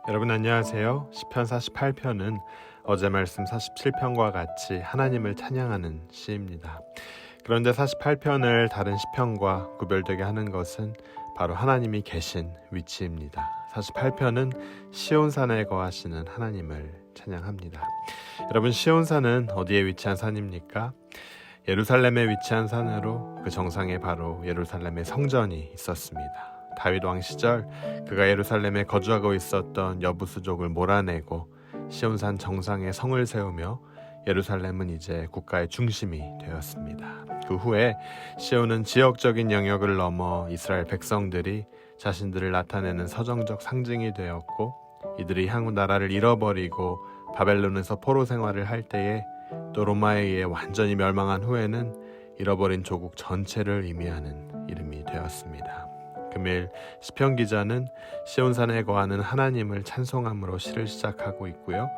여러분 안녕하세요. 시편 48편은 어제 말씀 47편과 같이 하나님을 찬양하는 시입니다. 그런데 48편을 다른 시편과 구별되게 하는 것은 바로 하나님이 계신 위치입니다. 48편은 시온산에 거하시는 하나님을 찬양합니다. 여러분, 시온산은 어디에 위치한 산입니까? 예루살렘에 위치한 산으로 그 정상에 바로 예루살렘의 성전이 있었습니다. 다윗 왕 시절 그가 예루살렘에 거주하고 있었던 여부수족을 몰아내고 시온산 정상에 성을 세우며 예루살렘은 이제 국가의 중심이 되었습니다. 그 후에 시온은 지역적인 영역을 넘어 이스라엘 백성들이 자신들을 나타내는 서정적 상징이 되었고, 이들이 향후 나라를 잃어버리고 바벨론에서 포로 생활을 할 때에 또 로마에 의해 완전히 멸망한 후에는 잃어버린 조국 전체를 의미하는 이름이 되었습니다. 금일 시편 기자는 시온산에 거하는 하나님을 찬송함으로 시를 시작하고 있고요,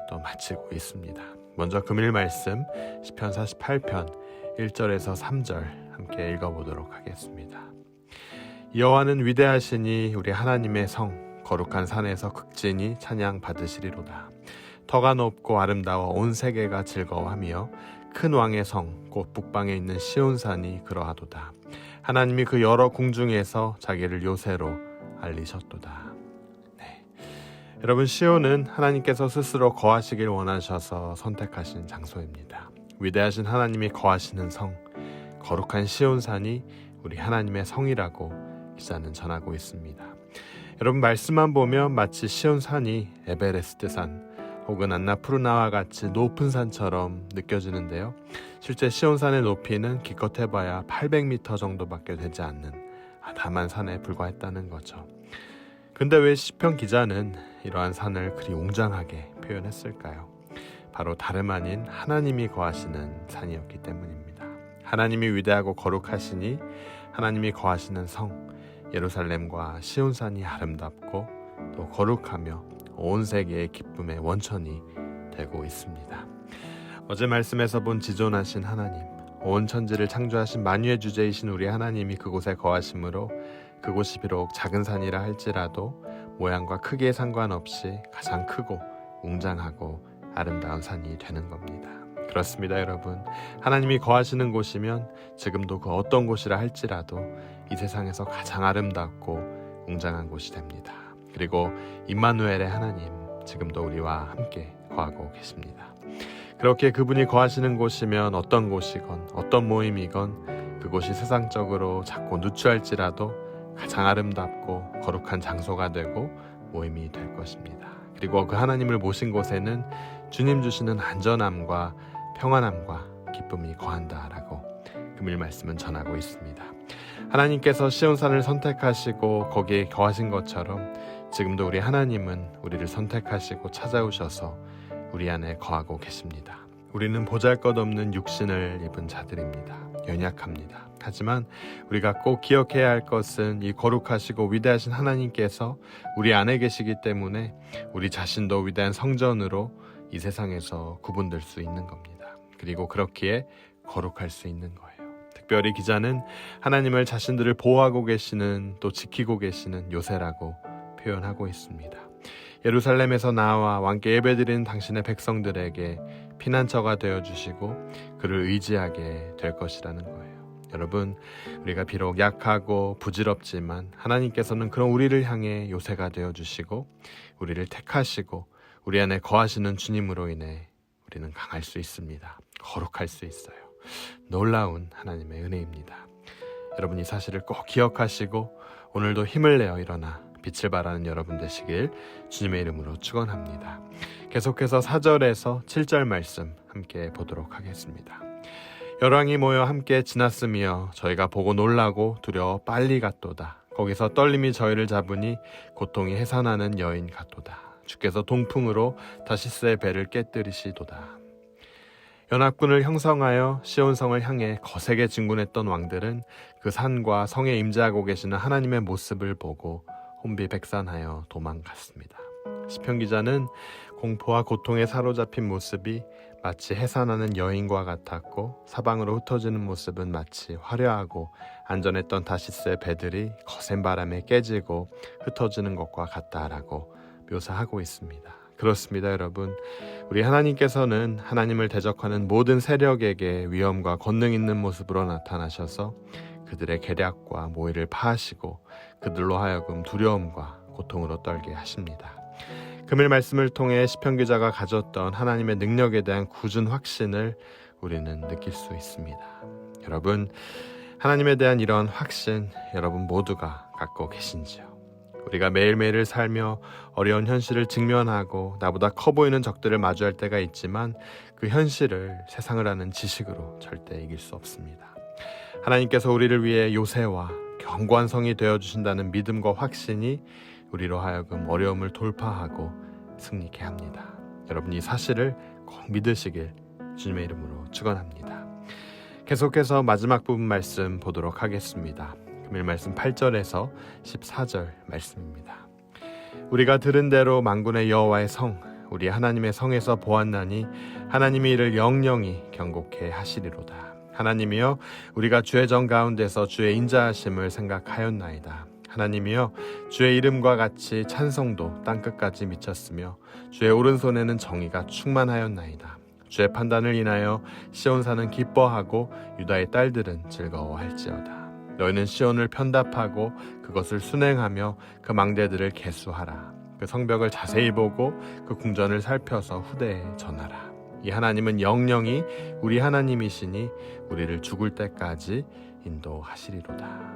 또 마치고 있습니다. 먼저 금일 말씀 시편 48편 1절에서 3절 함께 읽어보도록 하겠습니다. 여호와는 위대하시니 우리 하나님의 성 거룩한 산에서 극진히 찬양 받으시리로다. 터가 높고 아름다워 온 세계가 즐거워하며 큰 왕의 성 곧 북방에 있는 시온산이 그러하도다. 하나님이 그 여러 궁중에서 자기를 요새로 알리셨도다. 여러분, 시온은 하나님께서 스스로 거하시길 원하셔서 선택하신 장소입니다. 위대하신 하나님이 거하시는 성, 거룩한 시온산이 우리 하나님의 성이라고 기자는 전하고 있습니다. 여러분, 말씀만 보면 마치 시온산이 에베레스트산 혹은 안나푸르나와 같이 높은 산처럼 느껴지는데요, 실제 시온산의 높이는 기껏 해봐야 800m 정도밖에 되지 않는 아담한 산에 불과했다는 거죠. 근데 왜 시편 기자는 이러한 산을 그리 웅장하게 표현했을까요? 바로 다름 아닌 하나님이 거하시는 산이었기 때문입니다. 하나님이 위대하고 거룩하시니 하나님이 거하시는 성 예루살렘과 시온산이 아름답고 또 거룩하며 온 세계의 기쁨의 원천이 되고 있습니다. 어제 말씀에서 본 지존하신 하나님, 온 천지를 창조하신 만유의 주제이신 우리 하나님이 그곳에 거하심으로 그곳이 비록 작은 산이라 할지라도 모양과 크기에 상관없이 가장 크고 웅장하고 아름다운 산이 되는 겁니다. 그렇습니다, 여러분. 하나님이 거하시는 곳이면 지금도 그 어떤 곳이라 할지라도 이 세상에서 가장 아름답고 웅장한 곳이 됩니다. 그리고 임마누엘의 하나님, 지금도 우리와 함께 거하고 계십니다. 그렇게 그분이 거하시는 곳이면 어떤 곳이건 어떤 모임이건 그곳이 세상적으로 작고 누추할지라도 가장 아름답고 거룩한 장소가 되고 모임이 될 것입니다. 그리고 그 하나님을 모신 곳에는 주님 주시는 안전함과 평안함과 기쁨이 거한다라고 금일 말씀은 전하고 있습니다. 하나님께서 시온산을 선택하시고 거기에 거하신 것처럼 지금도 우리 하나님은 우리를 선택하시고 찾아오셔서 우리 안에 거하고 계십니다. 우리는 보잘것없는 육신을 입은 자들입니다. 연약합니다. 하지만 우리가 꼭 기억해야 할 것은 이 거룩하시고 위대하신 하나님께서 우리 안에 계시기 때문에 우리 자신도 위대한 성전으로 이 세상에서 구분될 수 있는 겁니다. 그리고 그렇기에 거룩할 수 있는 거예요. 특별히 기자는 하나님을 자신들을 보호하고 계시는, 또 지키고 계시는 요새라고 표현하고 있습니다. 예루살렘에서 나와 왕께 예배드리는 당신의 백성들에게 피난처가 되어주시고 그를 의지하게 될 것이라는 거예요. 여러분, 우리가 비록 약하고 부질없지만 하나님께서는 그런 우리를 향해 요새가 되어주시고 우리를 택하시고 우리 안에 거하시는 주님으로 인해 우리는 강할 수 있습니다. 거룩할 수 있어요. 놀라운 하나님의 은혜입니다. 여러분, 이 사실을 꼭 기억하시고 오늘도 힘을 내어 일어나 빛을 발하는 여러분 되시길 주님의 이름으로 축원합니다. 계속해서 4절에서 7절 말씀 함께 보도록 하겠습니다. 열왕이 모여 함께 지났으며 저희가 보고 놀라고 두려워 빨리 갔도다. 거기서 떨림이 저희를 잡으니 고통이 해산하는 여인 같도다. 주께서 동풍으로 다시스의 배를 깨뜨리시도다. 연합군을 형성하여 시온성을 향해 거세게 진군했던 왕들은 그 산과 성에 임재하고 계시는 하나님의 모습을 보고 혼비백산하여 도망갔습니다. 시편 기자는 공포와 고통에 사로잡힌 모습이 마치 해산하는 여인과 같았고 사방으로 흩어지는 모습은 마치 화려하고 안전했던 다시스의 배들이 거센 바람에 깨지고 흩어지는 것과 같다라고 묘사하고 있습니다. 그렇습니다, 여러분. 우리 하나님께서는 하나님을 대적하는 모든 세력에게 위엄과 권능 있는 모습으로 나타나셔서 그들의 계략과 모의를 파하시고 그들로 하여금 두려움과 고통으로 떨게 하십니다. 금일 말씀을 통해 시편 기자가 가졌던 하나님의 능력에 대한 굳은 확신을 우리는 느낄 수 있습니다. 여러분, 하나님에 대한 이런 확신 여러분 모두가 갖고 계신지요? 우리가 매일매일을 살며 어려운 현실을 직면하고 나보다 커 보이는 적들을 마주할 때가 있지만 그 현실을 세상을 아는 지식으로 절대 이길 수 없습니다. 하나님께서 우리를 위해 요새와 견고한 성이 되어주신다는 믿음과 확신이 우리로 하여금 어려움을 돌파하고 승리케 합니다. 여러분, 이 사실을 꼭 믿으시길 주님의 이름으로 축원합니다. 계속해서 마지막 부분 말씀 보도록 하겠습니다. 금일 말씀 8절에서 14절 말씀입니다. 우리가 들은 대로 만군의 여호와의 성, 우리 하나님의 성에서 보았나니 하나님이 이를 영영히 경고케 하시리로다. 하나님이여, 우리가 주의 정 가운데서 주의 인자하심을 생각하였나이다. 하나님이여, 주의 이름과 같이 찬송도 땅끝까지 미쳤으며 주의 오른손에는 정의가 충만하였나이다. 주의 판단을 인하여 시온산은 기뻐하고 유다의 딸들은 즐거워할지어다. 너희는 시온을 편답하고 그것을 순행하며 그 망대들을 계수하라. 그 성벽을 자세히 보고 그 궁전을 살펴서 후대에 전하라. 이 하나님은 영영이 우리 하나님이시니 우리를 죽을 때까지 인도하시리로다.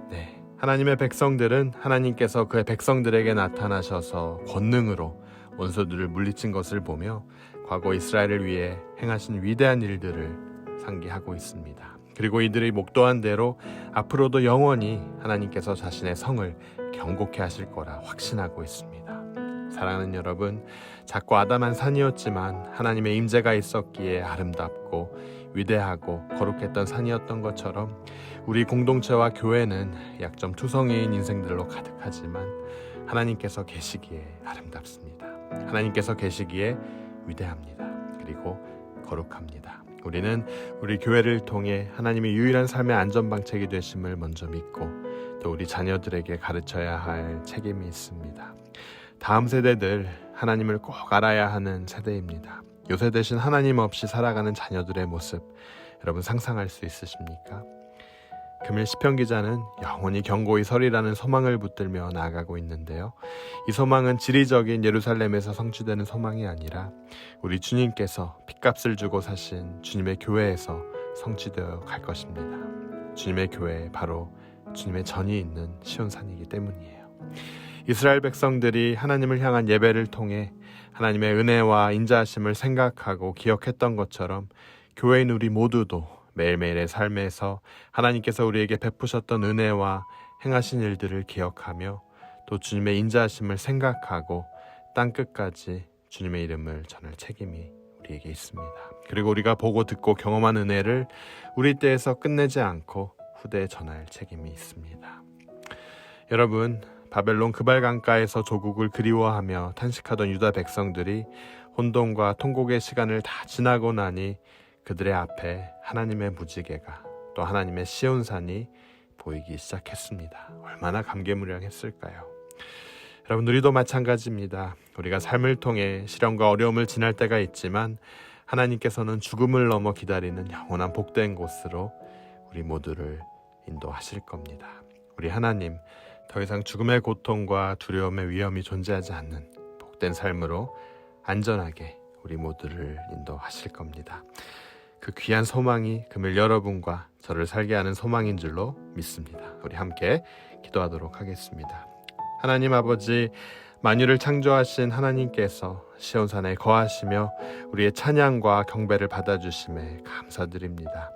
네, 하나님의 백성들은 하나님께서 그의 백성들에게 나타나셔서 권능으로 원수들을 물리친 것을 보며 과거 이스라엘을 위해 행하신 위대한 일들을 상기하고 있습니다. 그리고 이들이 목도한 대로 앞으로도 영원히 하나님께서 자신의 성을 경고케 하실 거라 확신하고 있습니다. 사랑하는 여러분, 작고 아담한 산이었지만 하나님의 임재가 있었기에 아름답고 위대하고 거룩했던 산이었던 것처럼 우리 공동체와 교회는 약점 투성이인 인생들로 가득하지만 하나님께서 계시기에 아름답습니다. 하나님께서 계시기에 위대합니다. 그리고 거룩합니다. 우리는 우리 교회를 통해 하나님의 유일한 삶의 안전방책이 되심을 먼저 믿고 또 우리 자녀들에게 가르쳐야 할 책임이 있습니다. 다음 세대들 하나님을 꼭 알아야 하는 세대입니다. 요새 대신 하나님 없이 살아가는 자녀들의 모습 여러분 상상할 수 있으십니까? 금일 시편 기자는 영원히 경고히 서리라는 소망을 붙들며 나아가고 있는데요. 이 소망은 지리적인 예루살렘에서 성취되는 소망이 아니라 우리 주님께서 핏값을 주고 사신 주님의 교회에서 성취되어 갈 것입니다. 주님의 교회, 바로 주님의 전이 있는 시온산이기 때문이에요. 이스라엘 백성들이 하나님을 향한 예배를 통해 하나님의 은혜와 인자하심을 생각하고 기억했던 것처럼 교회인 우리 모두도 매일매일의 삶에서 하나님께서 우리에게 베푸셨던 은혜와 행하신 일들을 기억하며 또 주님의 인자하심을 생각하고 땅끝까지 주님의 이름을 전할 책임이 우리에게 있습니다. 그리고 우리가 보고 듣고 경험한 은혜를 우리 때에서 끝내지 않고 후대에 전할 책임이 있습니다. 여러분, 바벨론 그발 강가에서 조국을 그리워하며 탄식하던 유다 백성들이 혼돈과 통곡의 시간을 다 지나고 나니 그들의 앞에 하나님의 무지개가 또 하나님의 시온산이 보이기 시작했습니다. 얼마나 감개무량했을까요? 여러분, 우리도 마찬가지입니다. 우리가 삶을 통해 시련과 어려움을 지날 때가 있지만 하나님께서는 죽음을 넘어 기다리는 영원한 복된 곳으로 우리 모두를 인도하실 겁니다. 우리 하나님, 더 이상 죽음의 고통과 두려움의 위험이 존재하지 않는 복된 삶으로 안전하게 우리 모두를 인도하실 겁니다. 그 귀한 소망이 금일 여러분과 저를 살게 하는 소망인 줄로 믿습니다. 우리 함께 기도하도록 하겠습니다. 하나님 아버지, 만유를 창조하신 하나님께서 시온산에 거하시며 우리의 찬양과 경배를 받아주심에 감사드립니다.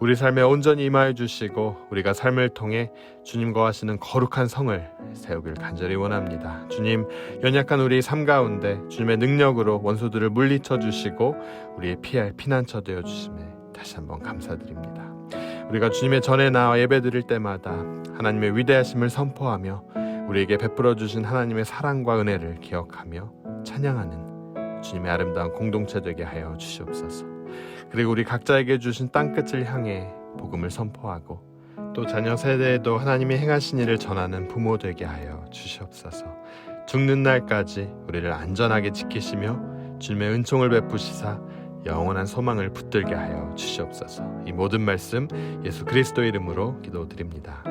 우리 삶에 온전히 임하여 주시고 우리가 삶을 통해 주님 거하시는 거룩한 성을 세우길 간절히 원합니다. 주님, 연약한 우리 삶 가운데 주님의 능력으로 원수들을 물리쳐 주시고 우리의 피할 피난처 되어 주심에 다시 한번 감사드립니다. 우리가 주님의 전에 나와 예배드릴 때마다 하나님의 위대하심을 선포하며 우리에게 베풀어 주신 하나님의 사랑과 은혜를 기억하며 찬양하는 주님의 아름다운 공동체 되게 하여 주시옵소서. 그리고 우리 각자에게 주신 땅끝을 향해 복음을 선포하고 또 자녀 세대에도 하나님이 행하신 일을 전하는 부모 되게 하여 주시옵소서. 죽는 날까지 우리를 안전하게 지키시며 주님의 은총을 베푸시사 영원한 소망을 붙들게 하여 주시옵소서. 이 모든 말씀 예수 그리스도 이름으로 기도드립니다.